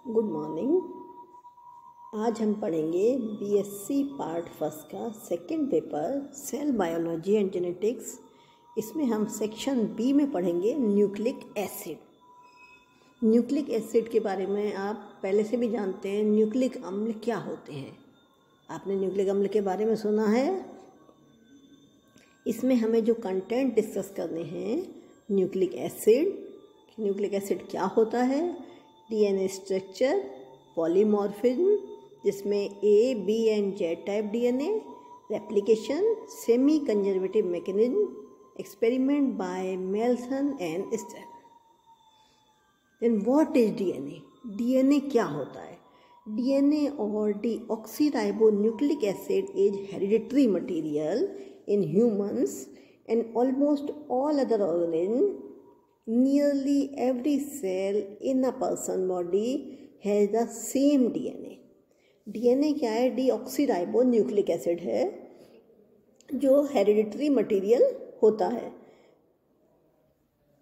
Good morning. आज हम पढ़ेंगे बीएससी पार्ट फर्स्ट का second paper cell biology and genetics. इसमें हम सेक्शन बी में पढ़ेंगे न्यूक्लिक एसिड। न्यूक्लिक एसिड के बारे में आप पहले से भी जानते हैं। न्यूक्लिक अम्ल क्या होते हैं, आपने न्यूक्लिक अम्ल के बारे में सुना है। इसमें हमें जो कंटेंट डिस्कस करने हैं, न्यूक्लिक एसिड क्या होता है, डीएनए स्ट्रक्चर, पॉलीमॉर्फिज्म जिसमें A, B and Z type DNA, replication, semi conservative mechanism, experiment by Meselson and Stahl. Then what is DNA? DNA क्या होता है? डीएनए और deoxyribonucleic acid is hereditary material in humans and almost all other organisms. Nearly every cell in a person body has the same DNA. DNA क्या है? Deoxyribonucleic acid है जो hereditary material होता है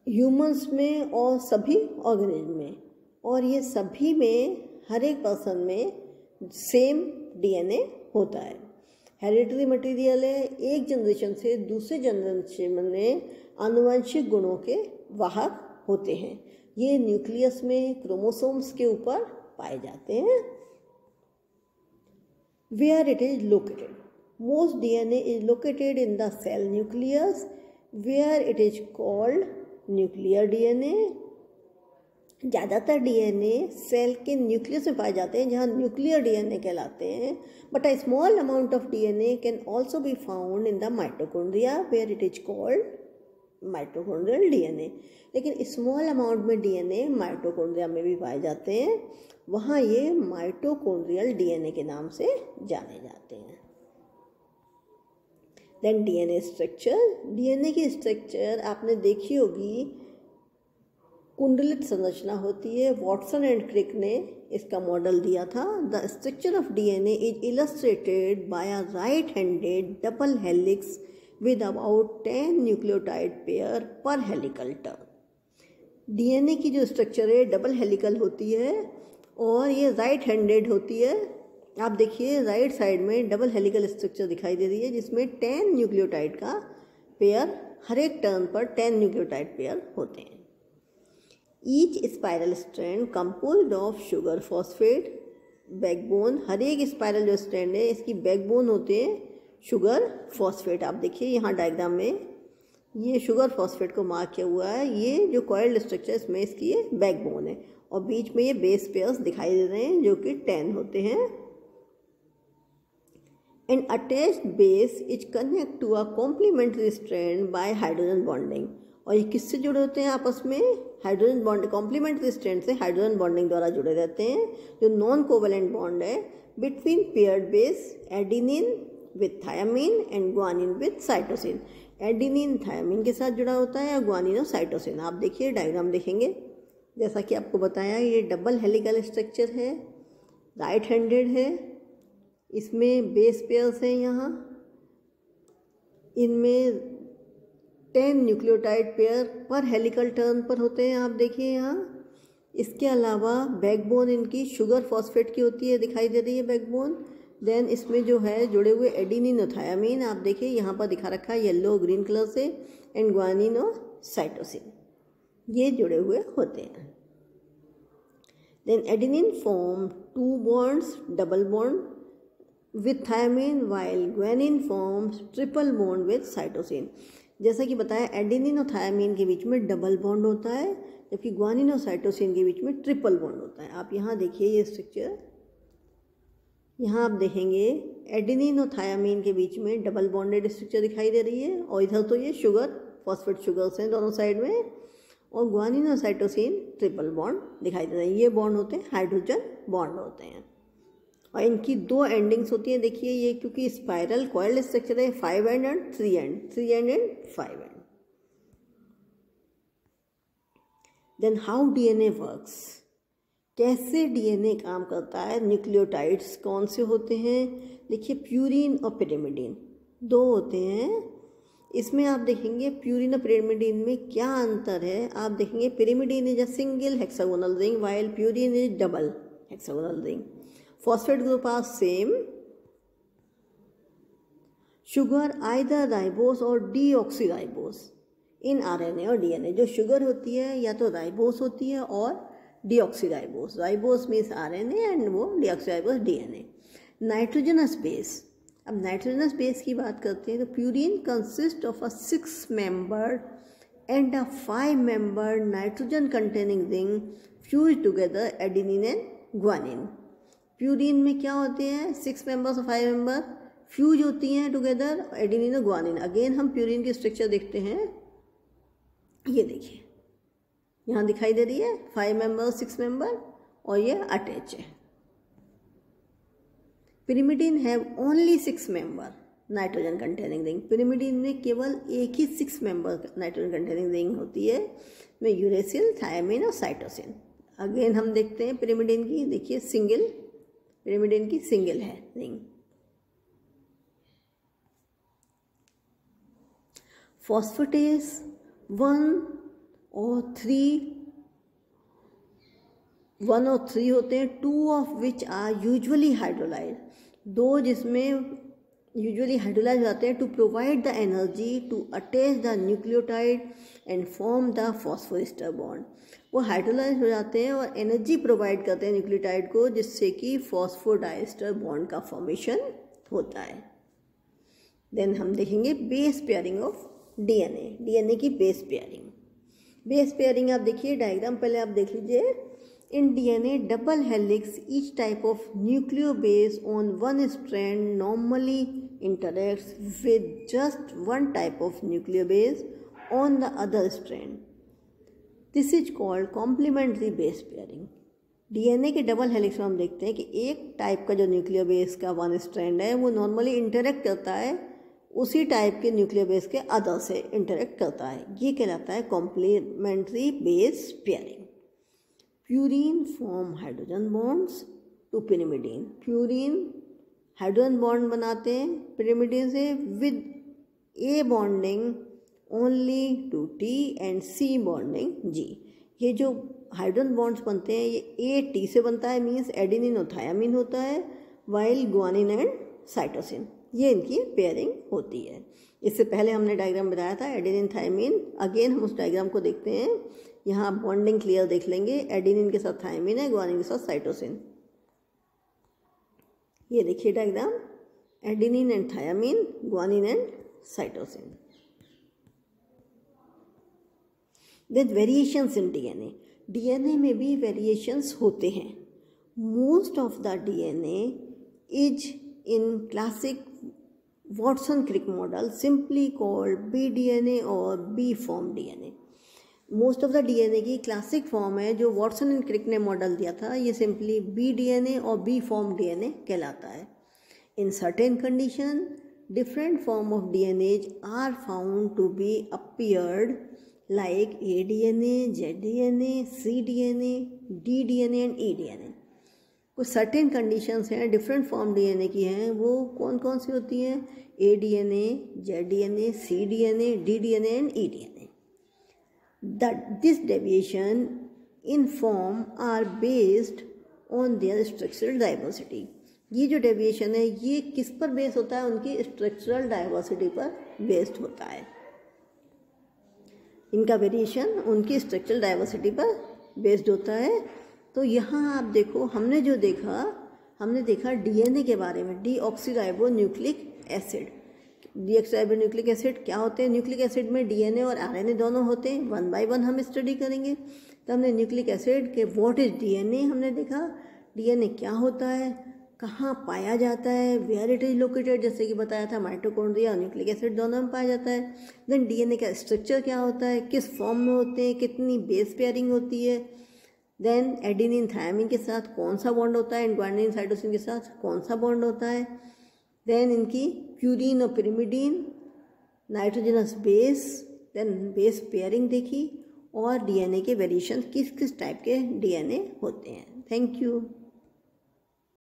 ह्यूमंस में और सभी ऑर्गेनिज्म में, और ये सभी में हर एक पर्सन में सेम डीएनए होता है। हेरिडिटरी मटेरियल है, एक जनरेशन से दूसरे जनरेशन में आनुवंशिक गुणों के वाहक होते हैं। ये न्यूक्लियस में क्रोमोसोम्स के ऊपर पाए जाते हैं। Where it is located? Most DNA is located in the cell nucleus where it is called nuclear DNA. ज़्यादातर डीएनए सेल के न्यूक्लियस में पाए जाते हैं, जहाँ न्यूक्लियर डीएनए कहलाते हैं। But a small amount of DNA can also be found in the mitochondria where it is called mitochondrial DNA. लेकिन स्मॉल अमाउंट में डीएनए माइटोकॉन्ड्रिया में भी पाए जाते हैं, वहाँ ये माइटोकॉन्ड्रियल डीएनए के नाम से जाने जाते हैं। Then DNA structure. डीएनए की स्ट्रक्चर आपने देखी होगी, कुंडलित संरचना होती है। वॉटसन एंड क्रिक ने इसका मॉडल दिया था। The structure of DNA is illustrated bye a right handed double helix with about 10 nucleotide pair पर हेलिकल टर्न। डीएनए की जो स्ट्रक्चर है डबल हेलिकल होती है और ये राइट हैंडेड होती है। आप देखिए राइट साइड में डबल हेलिकल स्ट्रक्चर दिखाई दे रही है, जिसमें 10 न्यूक्लियोटाइड का पेयर, हर एक टर्न पर 10 न्यूक्लियोटाइड पेयर होते हैं। Each spiral strand composed of sugar phosphate backbone. हर एक स्पाइरल जो स्ट्रैंड है इसकी बैकबोन होते हैं शुगर फॉस्फेट। आप देखिए यहाँ डायग्राम में ये शुगर फॉस्फेट को मार्क किया हुआ है। ये जो कॉइल्ड स्ट्रक्चर इसमें इसकी ये बैकबोन है और बीच में ये बेस पेयर्स दिखाई दे रहे हैं जो कि 10 होते हैं। And attached base is connect to a complementary strand by hydrogen bonding. और ये किससे जुड़े होते हैं आपस में? हाइड्रोजन बॉन्ड, कॉम्प्लीमेंट्री स्ट्रैंड से हाइड्रोजन बॉन्डिंग द्वारा जुड़े रहते हैं। जो नॉन कोवेलेंट बॉन्ड है between paired base adenine with thymine and guanine with cytosine. Adenine thymine के साथ जुड़ा होता है और ग्वानिन और साइटोसिन। आप देखिए डायग्राम देखेंगे, जैसा कि आपको बताया ये डबल हेलिकल स्ट्रक्चर है, राइट हैंडेड है, इसमें बेस पेयर्स हैं। यहाँ इनमें 10 न्यूक्लियोटाइड पेयर पर हेलिकल टर्न पर होते हैं। आप देखिए यहाँ। इसके अलावा बैकबोन इनकी शुगर फॉस्फेट की होती है, दिखाई दे रही है बैकबोन। देन इसमें जो है जुड़े हुए एडिनिन और थायामीन, आप देखिए यहाँ पर दिखा रखा है येलो ग्रीन कलर से, एंड ग्वानिन और साइटोसिन, ये जुड़े हुए होते हैं। Then adenine form 2 bonds double bond with thymine while guanine forms triple bond with cytosine. जैसा कि बताया एडेनिन और थायामीन के बीच में डबल बॉन्ड होता है, जबकि ग्वानिन और साइटोसिन के बीच में ट्रिपल बॉन्ड होता है। आप यहाँ देखिए ये स्ट्रक्चर, यहाँ आप देखेंगे एडेनिन और थायामीन के बीच में डबल बॉन्डेड स्ट्रक्चर दिखाई दे रही है, और इधर तो ये शुगर फॉस्फेट शुगर्स हैं दोनों साइड में, और ग्वानिन और साइटोसिन ट्रिपल बॉन्ड दिखाई दे रहे हैं। ये बॉन्ड होते हैं हाइड्रोजन बॉन्ड होते हैं, और इनकी 2 एंडिंग्स होती हैं। देखिए ये क्योंकि स्पाइरल कॉइल्ड स्ट्रक्चर है, 5 end 3 end end 5 end. Then how DNA works? कैसे डीएनए काम करता है? न्यूक्लियोटाइड्स कौन से होते हैं? देखिए प्यूरिन और पिरिमिडिन 2 होते हैं। इसमें आप देखेंगे प्यूरिन और पिरिमिडिन में क्या अंतर है। आप देखेंगे pyrimidine is a single hexagonal ring while purine is double hexagonal ring. Phosphate group are same. Sugar either ribose or deoxyribose in RNA और DNA. जो शुगर होती है या तो राइबोस होती है और deoxyribose. Ribose means RNA and वो deoxyribose DNA. Nitrogenous base. अब नाइट्रोजनस बेस की बात करते हैं तो purine consist of a 6 membered and a 5 membered nitrogen containing ring fused together adenine and guanine. Purine में क्या होते हैं? 6 members और 5 member फ्यूज होती हैं टुगेदर एडेनिन और ग्वानिन. अगेन हम प्यूरिन की स्ट्रक्चर देखते हैं. ये देखिए यहाँ दिखाई दे रही है 5 member 6 member और ये अटैच है. Pyrimidine have only 6 member nitrogen containing ring. Pyrimidine में केवल एक ही 6 member नाइट्रोजन कंटेनिंग रिंग होती है में यूरेसिल, थायमिन और साइटोसिन. अगेन हम देखते हैं पिरिमिडीन की. देखिए सिंगल, पिरिमिडीन की सिंगल है रिंग. फॉस्फेटेस 1 और 3 होते हैं. 2 of which are usually hydrolyzed. 2 जिसमें यूजुअली हाइड्रोलाइज जाते हैं to provide the energy to attach the nucleotide and form the phosphoester bond. वो हाइड्रोलाइज हो जाते हैं और एनर्जी प्रोवाइड करते हैं न्यूक्लियोटाइड को, जिससे कि फॉस्फोडाइस्टर बॉन्ड का फॉर्मेशन होता है. देन हम देखेंगे बेस पेयरिंग ऑफ डीएनए की बेस पेयरिंग. बेस पेयरिंग आप देखिए डायग्राम पहले आप देख लीजिए. In DNA double helix each type of nucleobase on one strand normally interacts with just one type of nucleobase on the other strand. This is called complementary base pairing. DNA के double helix में हम देखते हैं कि एक type का जो nucleobase का वन स्ट्रैंड है वो नॉर्मली इंटरेक्ट करता है उसी टाइप के न्यूक्लियोबेस के अदर से इंटरेक्ट करता है. ये कहलाता है complementary base pairing. Purine form hydrogen bonds to pyrimidine. Purine hydrogen bond बनाते हैं पिरिमिडीन से with a bonding only to T and C bonding G. ये जो हाइड्रोजन बॉन्ड्स बनते हैं ये ए टी से बनता है, मीन्स एडेनिन और थायामिन होता है, वाइल ग्वानिन एंड साइटोसिन. ये इनकी पेयरिंग होती है. इससे पहले हमने डायग्राम बताया था एडेनिन थायामिन. अगेन हम उस डायग्राम को देखते हैं. यहाँ बॉन्डिंग क्लियर देख लेंगे. एडेनिन के साथ थायामिन है, ग्वानिन के साथ साइटोसिन. ये देखिए diagram, adenine and thymine, guanine and cytosine. With variations in DNA. DNA में भी वेरिएशंस होते हैं. Most of the DNA is in classic Watson Crick model simply called B DNA और B form DNA. Most of the DNA की classic form है जो Watson and Crick ने model दिया था. ये सिंपली बी डीएनए और बी फॉर्म डीएनए कहलाता है. In certain condition different form of DNAs are found to be appeared like A DNA, Z DNA, C DNA, D DNA and E DNA. कुछ certain conditions हैं different form DNA की हैं. वो कौन कौन सी होती हैं? A DNA, Z DNA, C DNA, D DNA and E DNA. That this deviation in form are based on their structural diversity. ये जो डेविएशन है ये किस पर बेस होता है? उनकी स्ट्रक्चरल डाइवर्सिटी पर बेस्ड होता है. इनका वेरिएशन उनकी स्ट्रक्चरल डाइवर्सिटी पर बेस्ड होता है. तो यहाँ आप देखो हमने देखा डीएनए के बारे में deoxyribo nucleic acid. Deoxyribo nucleic acid क्या होते हैं? न्यूक्लिक एसिड में डीएनए और आरएनए दोनों होते हैं. 1 by 1 हम स्टडी करेंगे. तो हमने न्यूक्लिक एसिड के व्हाट इज डीएनए हमने देखा. डीएनए क्या होता है, कहाँ पाया जाता है, वेयर इट इज लोकेटेड, जैसे कि बताया था माइटोकॉन्ड्रिया और न्यूक्लिक एसिड दोनों में पाया जाता है. देन डीएनए का स्ट्रक्चर क्या होता है, किस फॉर्म में होते हैं, कितनी बेस पेयरिंग होती है. देन एडेनिन थायामिन के साथ कौन सा बॉन्ड होता है एंड ग्वानिन साइटोसिन के साथ कौन सा बॉन्ड होता है. देन इनकी प्यूरिन और pyrimidine, nitrogenous base, then base pairing देखी और डीएनए के वेरिएशन किस किस टाइप के डीएनए होते हैं. Thank you.